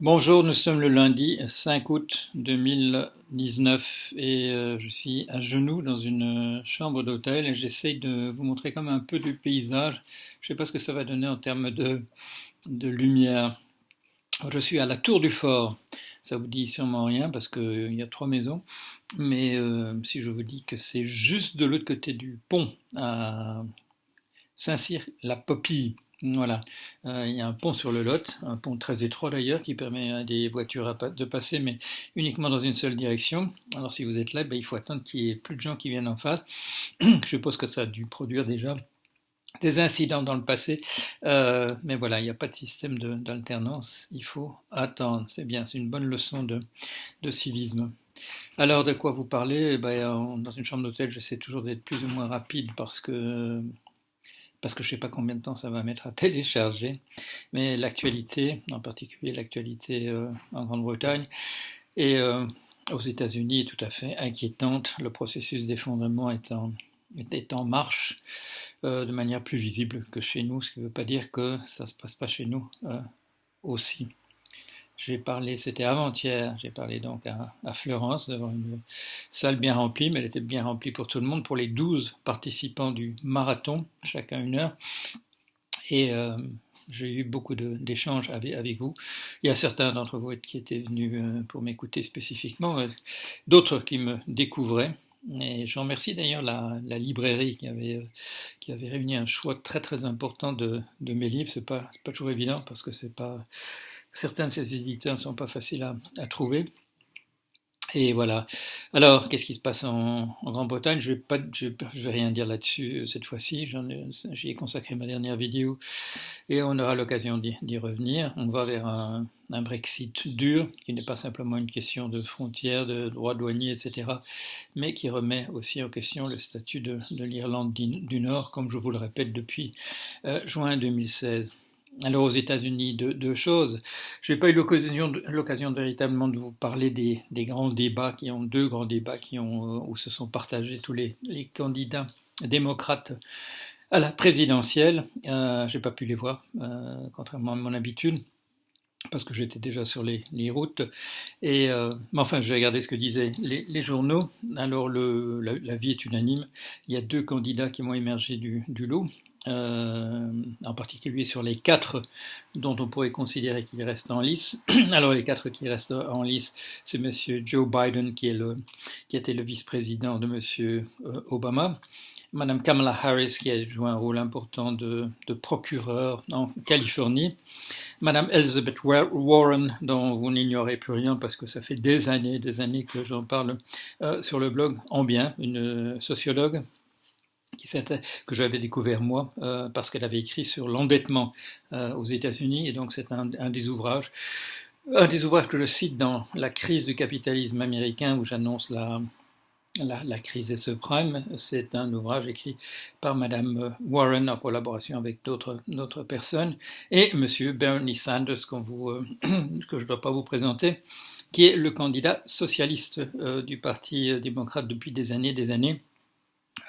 Bonjour, nous sommes le lundi 5 août 2019 et je suis à genoux dans une chambre d'hôtel et j'essaye de vous montrer comme un peu du paysage. Je ne sais pas ce que ça va donner en termes de lumière. Je suis à la tour du fort. Ça vous dit sûrement rien parce qu'il y a trois maisons, mais si je vous dis que c'est juste de l'autre côté du pont à Saint-Cyr-la-Popille. Voilà. Il y a un pont sur le Lot, un pont très étroit d'ailleurs, qui permet à des voitures de passer, mais uniquement dans une seule direction. Alors si vous êtes là, ben, il faut attendre qu'il y ait plus de gens qui viennent en face. Je suppose que ça a dû produire déjà des incidents dans le passé, mais voilà, il n'y a pas de système d'alternance, il faut attendre. C'est bien, c'est une bonne leçon de civisme. Alors de quoi vous parlez? Ben, dans une chambre d'hôtel, j'essaie toujours d'être plus ou moins rapide parce que je ne sais pas combien de temps ça va mettre à télécharger, mais l'actualité, en particulier l'actualité en Grande-Bretagne et aux États-Unis est tout à fait inquiétante. Le processus d'effondrement est en marche de manière plus visible que chez nous, ce qui ne veut pas dire que ça ne se passe pas chez nous aussi. J'ai parlé, c'était avant-hier, j'ai parlé donc à Florence devant une salle bien remplie, mais elle était bien remplie pour tout le monde, pour les 12 participants du marathon, chacun une heure. Et j'ai eu beaucoup d'échanges avec vous. Il y a certains d'entre vous qui étaient venus pour m'écouter spécifiquement, d'autres qui me découvraient. Et je remercie d'ailleurs la librairie qui avait réuni un choix très très important de mes livres. C'est pas toujours évident parce que c'est pas certains de ces éditeurs ne sont pas faciles à trouver. Et voilà. Alors, qu'est-ce qui se passe en Grande-Bretagne? Je vais rien dire là-dessus cette fois-ci. J'y ai consacré ma dernière vidéo et on aura l'occasion d'y revenir. On va vers un Brexit dur, qui n'est pas simplement une question de frontières, de droits douaniers, etc., mais qui remet aussi en question le statut de l'Irlande du Nord, comme je vous le répète depuis juin 2016. Alors aux États-Unis, deux choses. Je n'ai pas eu l'occasion véritablement de vous parler des grands débats deux grands débats où se sont partagés tous les candidats démocrates à la présidentielle. Je n'ai pas pu les voir, contrairement à mon habitude, parce que j'étais déjà sur les routes. Mais enfin, j'ai regardé ce que disaient les journaux. Alors la vie est unanime. Il y a deux candidats qui vont émerger du lot. En particulier sur les quatre dont on pourrait considérer qu'ils restent en lice. Alors les quatre qui restent en lice, c'est Monsieur Joe Biden qui était le vice-président de Monsieur Obama, Madame Kamala Harris qui a joué un rôle important de procureur en Californie, Madame Elizabeth Warren dont vous n'ignorez plus rien parce que ça fait des années que j'en parle sur le blog en bien, une sociologue que j'avais découvert moi parce qu'elle avait écrit sur l'endettement aux États-Unis et donc c'est un des ouvrages que je cite dans La crise du capitalisme américain où j'annonce la crise des subprimes. C'est un ouvrage écrit par Madame Warren en collaboration avec d'autres personnes et Monsieur Bernie Sanders que je ne dois pas vous présenter, qui est le candidat socialiste du Parti démocrate depuis des années.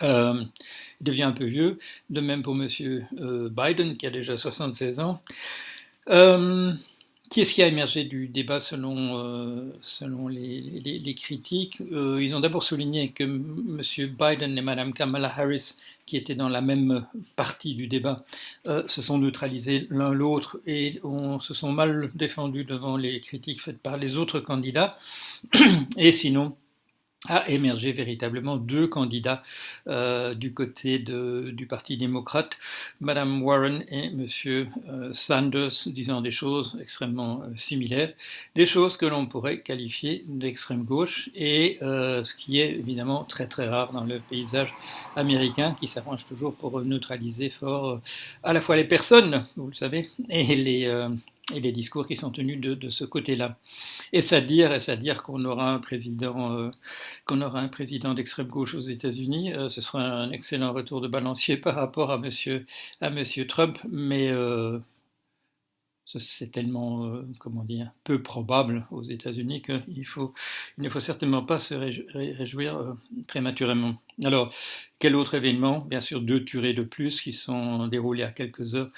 Il devient un peu vieux, de même pour Monsieur Biden qui a déjà 76 ans. Qui est-ce qui a émergé du débat selon les critiques? Ils ont d'abord souligné que Monsieur Biden et Madame Kamala Harris, qui étaient dans la même partie du débat, se sont neutralisés l'un l'autre et se sont mal défendus devant les critiques faites par les autres candidats. Et sinon, a émergé véritablement deux candidats du côté du Parti démocrate, Madame Warren et Monsieur Sanders, disant des choses extrêmement similaires, des choses que l'on pourrait qualifier d'extrême gauche, et ce qui est évidemment très très rare dans le paysage américain, qui s'arrange toujours pour neutraliser fort à la fois les personnes, vous le savez, et les discours qui sont tenus de ce côté-là. Est-ce à dire qu'on aura un président d'extrême gauche aux États-Unis? Ce sera un excellent retour de balancier par rapport à Monsieur Trump, mais c'est tellement, comment dire, peu probable aux États-Unis qu'il il ne faut certainement pas se réjouir prématurément. Alors, quel autre événement? Bien sûr, 2 tueries de plus qui sont déroulées à quelques heures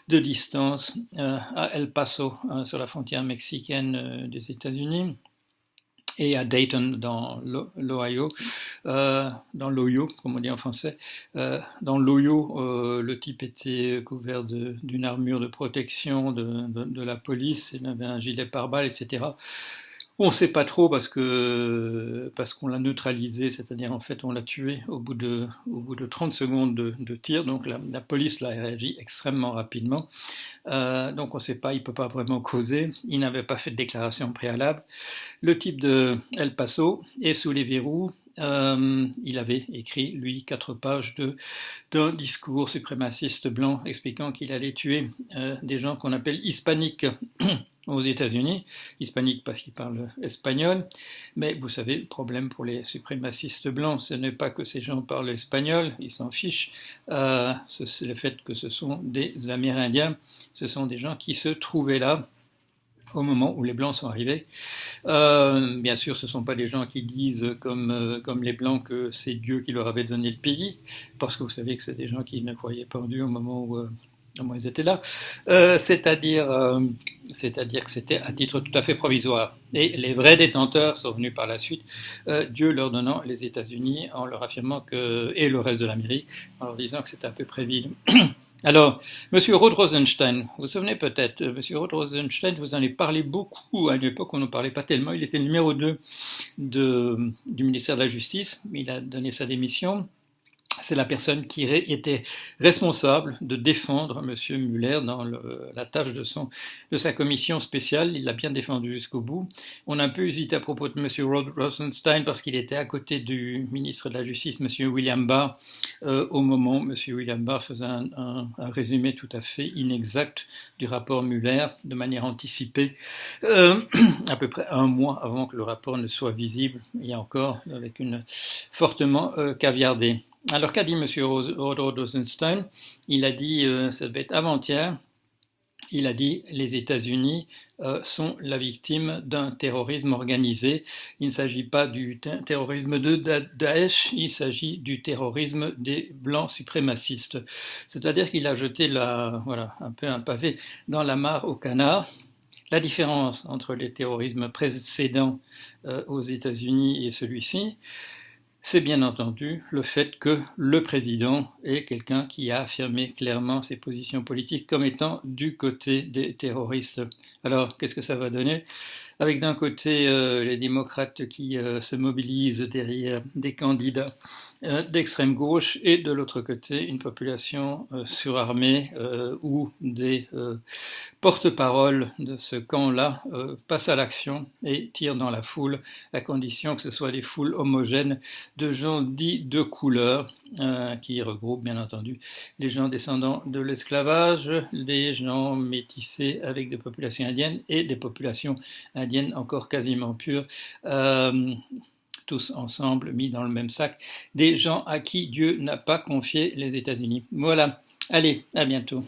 de distance à El Paso, sur la frontière mexicaine des États-Unis, et à Dayton dans l'Ohio, dans l'Ohio, comme on dit en français. Dans l'Ohio, le type était couvert d'une armure de protection de la police, il avait un gilet pare-balles, etc. On ne sait pas trop parce qu'on l'a neutralisé, c'est-à-dire en fait on l'a tué au bout de 30 secondes de tir, donc la police l'a réagi extrêmement rapidement. Donc on ne sait pas, il ne peut pas vraiment causer, il n'avait pas fait de déclaration préalable. Le type de El Paso est sous les verrous. Il avait écrit, lui, 4 pages d'un discours suprémaciste blanc expliquant qu'il allait tuer des gens qu'on appelle hispaniques aux États-Unis, hispaniques parce qu'ils parlent espagnol, mais vous savez, le problème pour les suprémacistes blancs, ce n'est pas que ces gens parlent espagnol, ils s'en fichent, c'est le fait que ce sont des Amérindiens, ce sont des gens qui se trouvaient là au moment où les Blancs sont arrivés. Bien sûr, ce ne sont pas des gens qui disent, comme les Blancs, que c'est Dieu qui leur avait donné le pays, parce que vous savez que c'est des gens qui ne croyaient pas en Dieu au moment où ils étaient là. C'est-à-dire que c'était à titre tout à fait provisoire. Et les vrais détenteurs sont venus par la suite, Dieu leur donnant les États-Unis en leur affirmant et le reste de l'Amérique, en leur disant que c'était à peu près vide. Alors, Monsieur Rod Rosenstein, vous vous souvenez peut-être, Monsieur Rod Rosenstein, vous en avez parlé beaucoup à une époque où on n'en parlait pas tellement. Il était le numéro 2 du ministère de la Justice, il a donné sa démission. C'est la personne qui était responsable de défendre M. Mueller dans la tâche de sa commission spéciale. Il l'a bien défendu jusqu'au bout. On a un peu hésité à propos de M. Rod Rosenstein parce qu'il était à côté du ministre de la Justice, M. William Barr, au moment où M. William Barr faisait un résumé tout à fait inexact du rapport Mueller de manière anticipée, à peu près un mois avant que le rapport ne soit visible, et encore avec une fortement caviardée. Alors qu'a dit M. Rosenstein? Il a dit, ça devait être avant-hier, il a dit les États-Unis sont la victime d'un terrorisme organisé. Il ne s'agit pas du terrorisme de Daesh, il s'agit du terrorisme des blancs suprémacistes. C'est-à-dire qu'il a jeté un peu un pavé dans la mare au canard. La différence entre les terrorismes précédents aux États-Unis et celui-ci, c'est bien entendu le fait que le président est quelqu'un qui a affirmé clairement ses positions politiques comme étant du côté des terroristes. Alors, qu'est-ce que ça va donner? Avec d'un côté les démocrates qui se mobilisent derrière des candidats d'extrême gauche et de l'autre côté une population surarmée où des porte-paroles de ce camp-là passent à l'action et tirent dans la foule à condition que ce soit des foules homogènes de gens dits de couleur qui regroupent bien entendu les gens descendants de l'esclavage, les gens métissés avec des populations indiennes et des populations indiennes encore quasiment pures, tous ensemble mis dans le même sac, des gens à qui Dieu n'a pas confié les États-Unis. Voilà, allez, à bientôt.